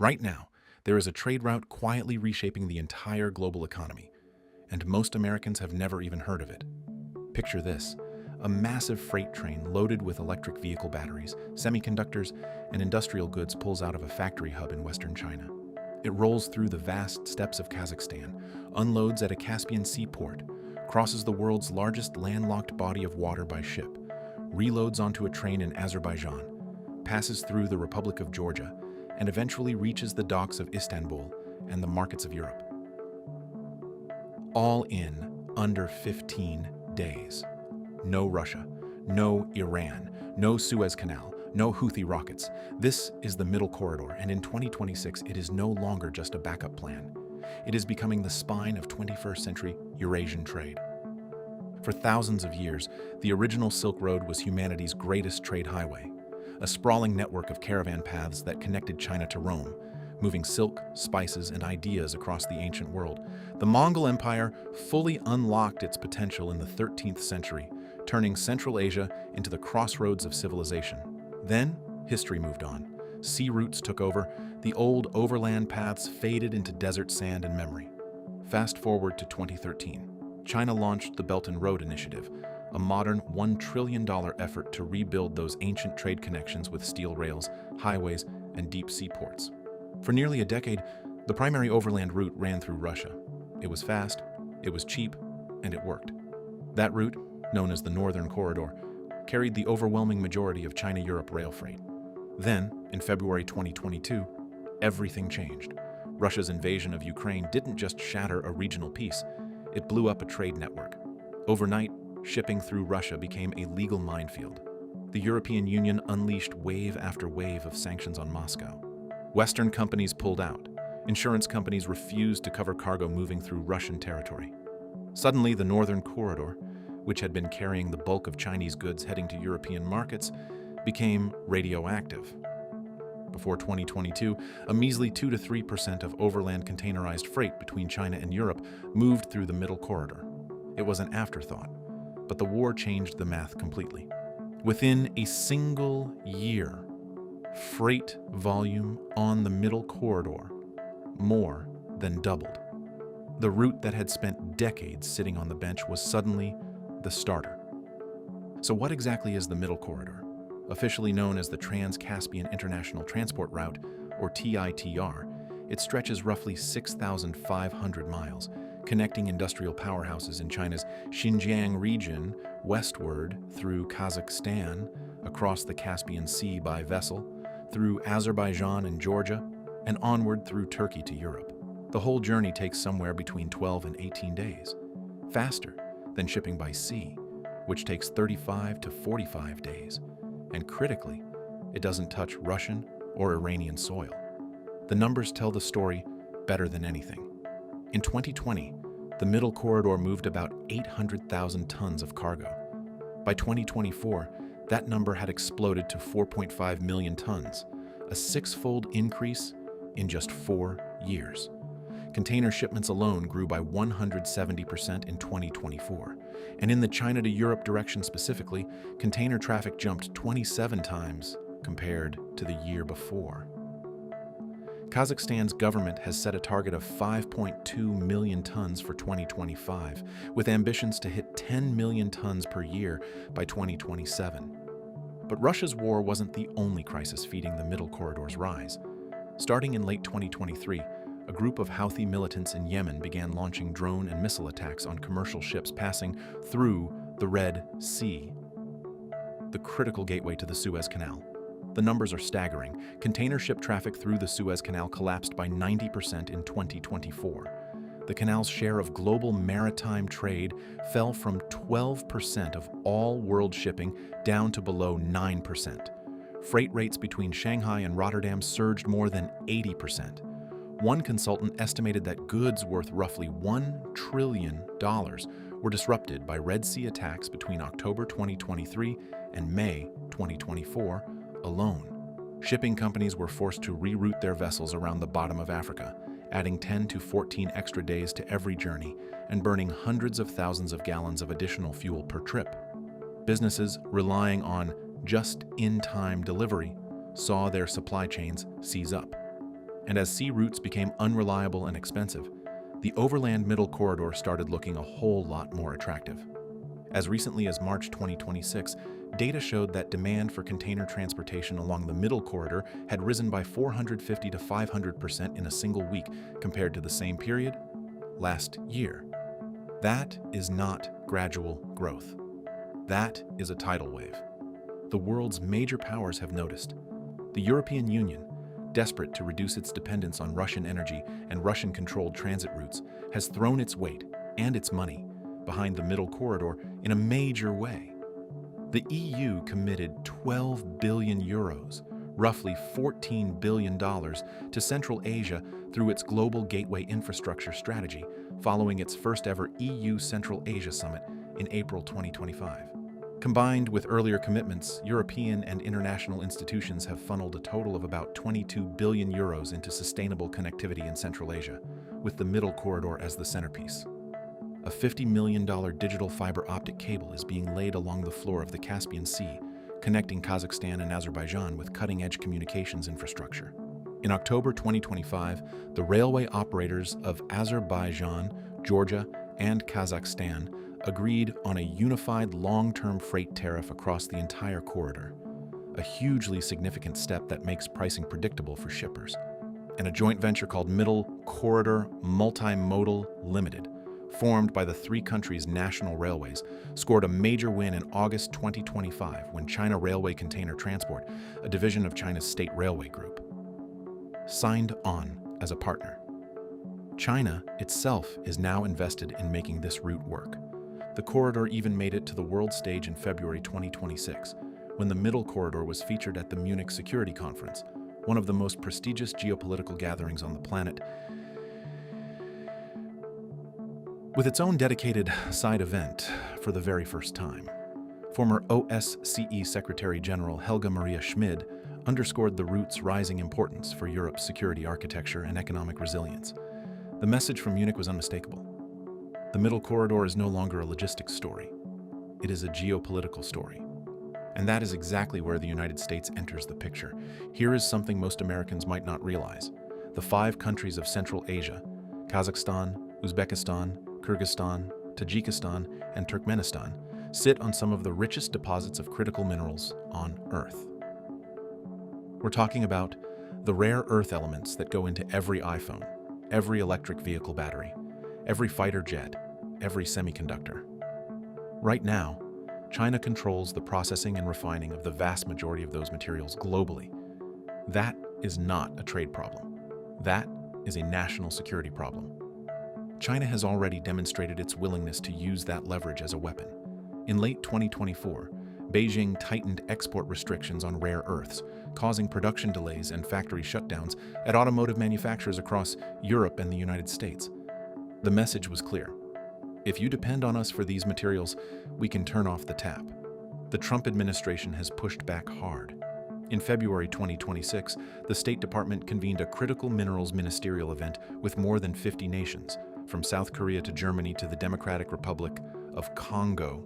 Right now, there is a trade route quietly reshaping the entire global economy, and most Americans have never even heard of it. Picture this: a massive freight train loaded with electric vehicle batteries, semiconductors, and industrial goods pulls out of a factory hub in western China. It rolls through the vast steppes of Kazakhstan, unloads at a Caspian Sea port, crosses the world's largest landlocked body of water by ship, reloads onto a train in Azerbaijan, passes through the Republic of Georgia, and eventually reaches the docks of Istanbul and the markets of Europe. All in under 15 days. No Russia, no Iran, no Suez Canal, no Houthi rockets. This is the Middle Corridor, and in 2026, it is no longer just a backup plan. It is becoming the spine of 21st century Eurasian trade. For thousands of years, the original Silk Road was humanity's greatest trade highway, a sprawling network of caravan paths that connected China to Rome, moving silk, spices, and ideas across the ancient world. The Mongol Empire fully unlocked its potential in the 13th century, turning Central Asia into the crossroads of civilization. Then, history moved on. Sea routes took over, the old overland paths faded into desert sand and memory. Fast forward to 2013. China launched the Belt and Road Initiative, a modern $1 trillion effort to rebuild those ancient trade connections with steel rails, highways, and deep sea ports. For nearly a decade, the primary overland route ran through Russia. It was fast, it was cheap, and it worked. That route, known as the Northern Corridor, carried the overwhelming majority of China-Europe rail freight. Then, in February 2022, everything changed. Russia's invasion of Ukraine didn't just shatter a regional peace, it blew up a trade network. Overnight, shipping through Russia became a legal minefield. The European Union unleashed wave after wave of sanctions on Moscow. Western companies pulled out. Insurance companies refused to cover cargo moving through Russian territory. Suddenly, the Northern Corridor, which had been carrying the bulk of Chinese goods heading to European markets, became radioactive. Before 2022, a measly 2 to 3% of overland containerized freight between China and Europe moved through the Middle Corridor. It was an afterthought, but the war changed the math completely. Within a single year, freight volume on the Middle Corridor more than doubled. The route that had spent decades sitting on the bench was suddenly the starter. So what exactly is the Middle Corridor? Officially known as the Trans-Caspian International Transport Route, or TITR, it stretches roughly 6,500 miles, connecting industrial powerhouses in China's Xinjiang region westward through Kazakhstan, across the Caspian Sea by vessel, through Azerbaijan and Georgia, and onward through Turkey to Europe. The whole journey takes somewhere between 12 and 18 days, faster than shipping by sea, which takes 35 to 45 days. And critically, it doesn't touch Russian or Iranian soil. The numbers tell the story better than anything. In 2020, the Middle Corridor moved about 800,000 tons of cargo. By 2024, that number had exploded to 4.5 million tons, a six-fold increase in just 4 years. Container shipments alone grew by 170% in 2024. And in the China to Europe direction specifically, container traffic jumped 27 times compared to the year before. Kazakhstan's government has set a target of 5.2 million tons for 2025, with ambitions to hit 10 million tons per year by 2027. But Russia's war wasn't the only crisis feeding the Middle Corridor's rise. Starting in late 2023, a group of Houthi militants in Yemen began launching drone and missile attacks on commercial ships passing through the Red Sea, the critical gateway to the Suez Canal. The numbers are staggering. Container ship traffic through the Suez Canal collapsed by 90% in 2024. The canal's share of global maritime trade fell from 12% of all world shipping down to below 9%. Freight rates between Shanghai and Rotterdam surged more than 80%. One consultant estimated that goods worth roughly $1 trillion were disrupted by Red Sea attacks between October 2023 and May 2024 alone. Shipping companies were forced to reroute their vessels around the bottom of Africa, adding 10 to 14 extra days to every journey and burning hundreds of thousands of gallons of additional fuel per trip. Businesses relying on just-in-time delivery saw their supply chains seize up. And as sea routes became unreliable and expensive, the overland middle corridor started looking a whole lot more attractive. As recently as March 2026, data showed that demand for container transportation along the middle corridor had risen by 450 to 500% in a single week compared to the same period last year. That is not gradual growth. That is a tidal wave. The world's major powers have noticed. The European Union, desperate to reduce its dependence on Russian energy and Russian-controlled transit routes, has thrown its weight and its money behind the middle corridor in a major way. The EU committed 12 billion euros, roughly $14 billion, to Central Asia through its Global Gateway Infrastructure Strategy, following its first-ever EU Central Asia Summit in April 2025. Combined with earlier commitments, European and international institutions have funneled a total of about 22 billion euros into sustainable connectivity in Central Asia, with the middle corridor as the centerpiece. A $50 million digital fiber optic cable is being laid along the floor of the Caspian Sea, connecting Kazakhstan and Azerbaijan with cutting-edge communications infrastructure. In October 2025, the railway operators of Azerbaijan, Georgia, and Kazakhstan agreed on a unified long-term freight tariff across the entire corridor, a hugely significant step that makes pricing predictable for shippers. And a joint venture called Middle Corridor Multimodal Limited, formed by the three countries' national railways, scored a major win in August 2025 when China Railway Container Transport, a division of China's State Railway Group, signed on as a partner. China itself is now invested in making this route work. The corridor even made it to the world stage in February 2026, when the middle corridor was featured at the Munich Security Conference, one of the most prestigious geopolitical gatherings on the planet, with its own dedicated side event for the very first time. Former OSCE Secretary General Helga Maria Schmid underscored the route's rising importance for Europe's security architecture and economic resilience. The message from Munich was unmistakable. The middle corridor is no longer a logistics story. It is a geopolitical story. And that is exactly where the United States enters the picture. Here is something most Americans might not realize. The 5 countries of Central Asia, Kazakhstan, Uzbekistan, Kyrgyzstan, Tajikistan, and Turkmenistan, sit on some of the richest deposits of critical minerals on Earth. We're talking about the rare earth elements that go into every iPhone, every electric vehicle battery, every fighter jet, every semiconductor. Right now, China controls the processing and refining of the vast majority of those materials globally. That is not a trade problem. That is a national security problem. China has already demonstrated its willingness to use that leverage as a weapon. In late 2024, Beijing tightened export restrictions on rare earths, causing production delays and factory shutdowns at automotive manufacturers across Europe and the United States. The message was clear. If you depend on us for these materials, we can turn off the tap. The Trump administration has pushed back hard. In February 2026, the State Department convened a critical minerals ministerial event with more than 50 nations, from South Korea to Germany to the Democratic Republic of Congo,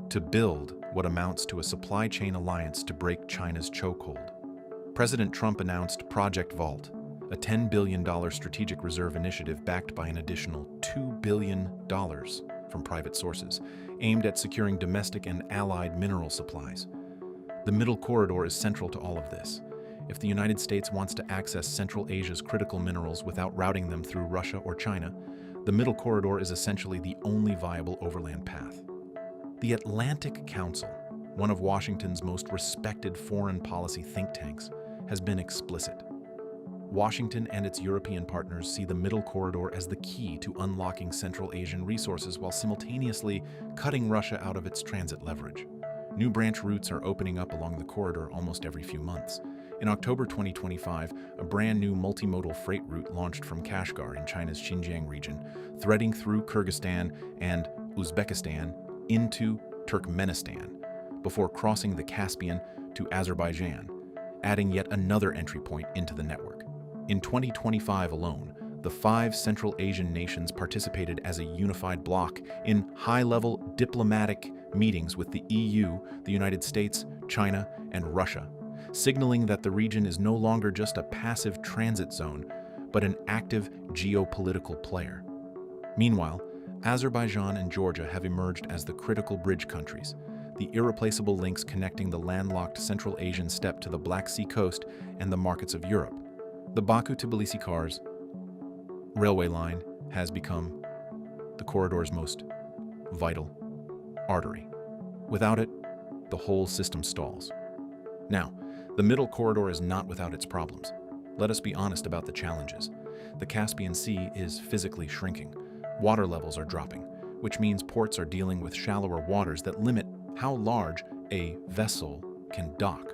to build what amounts to a supply chain alliance to break China's chokehold. President Trump announced Project Vault, a $10 billion strategic reserve initiative backed by an additional $2 billion from private sources, aimed at securing domestic and allied mineral supplies. The middle corridor is central to all of this. If the United States wants to access Central Asia's critical minerals without routing them through Russia or China, the middle corridor is essentially the only viable overland path. The Atlantic Council, one of Washington's most respected foreign policy think tanks, has been explicit. Washington and its European partners see the middle corridor as the key to unlocking Central Asian resources while simultaneously cutting Russia out of its transit leverage. New branch routes are opening up along the corridor almost every few months. In October 2025, a brand new multimodal freight route launched from Kashgar in China's Xinjiang region, threading through Kyrgyzstan and Uzbekistan into Turkmenistan, before crossing the Caspian to Azerbaijan, adding yet another entry point into the network. In 2025 alone, the 5 Central Asian nations participated as a unified bloc in high-level diplomatic meetings with the EU, the United States, China, and Russia, signaling that the region is no longer just a passive transit zone, but an active geopolitical player. Meanwhile, Azerbaijan and Georgia have emerged as the critical bridge countries, the irreplaceable links connecting the landlocked Central Asian steppe to the Black Sea coast and the markets of Europe. The Baku-Tbilisi-Kars railway line has become the corridor's most vital artery. Without it, the whole system stalls. Now, the middle corridor is not without its problems. Let us be honest about the challenges. The Caspian Sea is physically shrinking. Water levels are dropping, which means ports are dealing with shallower waters that limit how large a vessel can dock.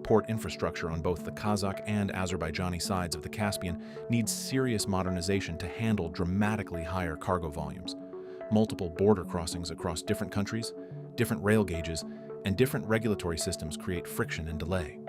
Port infrastructure on both the Kazakh and Azerbaijani sides of the Caspian needs serious modernization to handle dramatically higher cargo volumes. Multiple border crossings across different countries, different rail gauges, and different regulatory systems create friction and delay.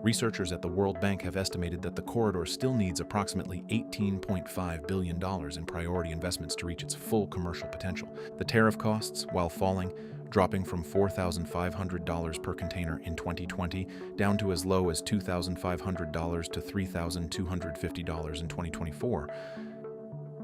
Researchers at the World Bank have estimated that the corridor still needs approximately $18.5 billion in priority investments to reach its full commercial potential. The tariff costs, while falling, dropping from $4,500 per container in 2020 down to as low as $2,500 to $3,250 in 2024,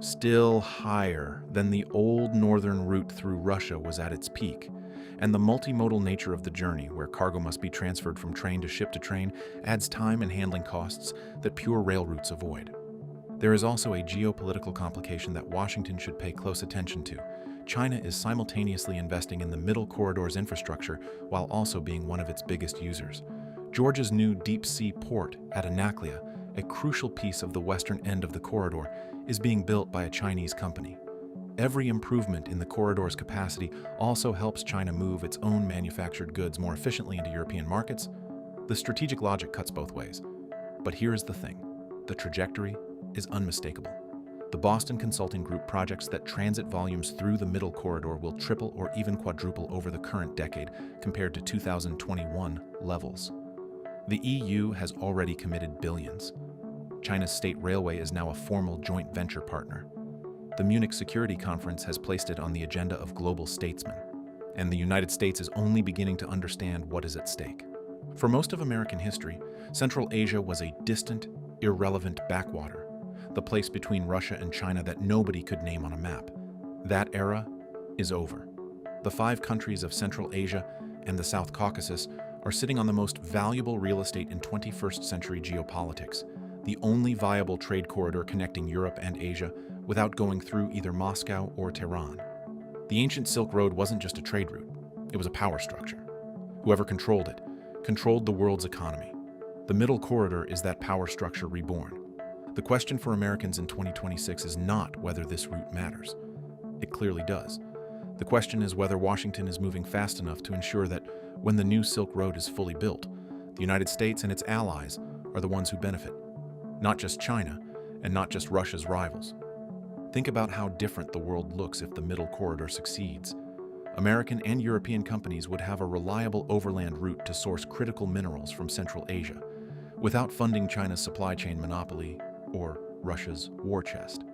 still higher than the old northern route through Russia was at its peak. And the multimodal nature of the journey, where cargo must be transferred from train to ship to train, adds time and handling costs that pure rail routes avoid. There is also a geopolitical complication that Washington should pay close attention to. China is simultaneously investing in the middle corridor's infrastructure while also being one of its biggest users. Georgia's new deep-sea port at Anaklia, a crucial piece of the western end of the corridor, is being built by a Chinese company. Every improvement in the corridor's capacity also helps China move its own manufactured goods more efficiently into European markets. The strategic logic cuts both ways. But here is the thing: the trajectory is unmistakable. The Boston Consulting Group projects that transit volumes through the middle corridor will triple or even quadruple over the current decade compared to 2021 levels. The EU has already committed billions. China's state railway is now a formal joint venture partner. The Munich Security Conference has placed it on the agenda of global statesmen, and the United States is only beginning to understand what is at stake. For most of American history, Central Asia was a distant, irrelevant backwater, the place between Russia and China that nobody could name on a map. That era is over. The 5 countries of Central Asia and the South Caucasus are sitting on the most valuable real estate in 21st century geopolitics, the only viable trade corridor connecting Europe and Asia without going through either Moscow or Tehran. The ancient Silk Road wasn't just a trade route, it was a power structure. Whoever controlled it, controlled the world's economy. The middle corridor is that power structure reborn. The question for Americans in 2026 is not whether this route matters. It clearly does. The question is whether Washington is moving fast enough to ensure that when the new Silk Road is fully built, the United States and its allies are the ones who benefit, not just China and not just Russia's rivals. Think about how different the world looks if the middle corridor succeeds. American and European companies would have a reliable overland route to source critical minerals from Central Asia, without funding China's supply chain monopoly or Russia's war chest.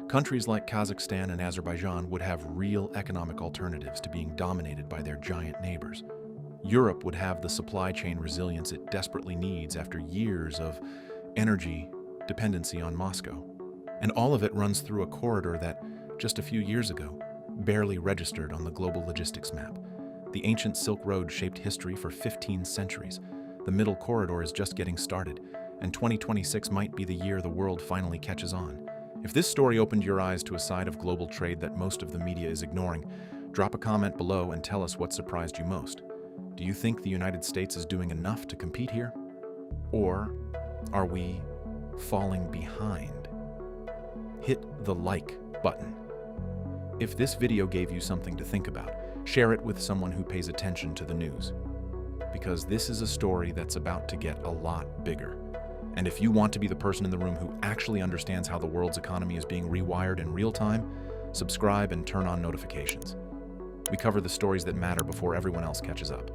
Countries like Kazakhstan and Azerbaijan would have real economic alternatives to being dominated by their giant neighbors. Europe would have the supply chain resilience it desperately needs after years of energy dependency on Moscow. And all of it runs through a corridor that, just a few years ago, barely registered on the global logistics map. The ancient Silk Road shaped history for 15 centuries. The middle corridor is just getting started, and 2026 might be the year the world finally catches on. If this story opened your eyes to a side of global trade that most of the media is ignoring, drop a comment below and tell us what surprised you most. Do you think the United States is doing enough to compete here? Or are we falling behind? Hit the like button. If this video gave you something to think about, share it with someone who pays attention to the news. Because this is a story that's about to get a lot bigger. And if you want to be the person in the room who actually understands how the world's economy is being rewired in real time, subscribe and turn on notifications. We cover the stories that matter before everyone else catches up.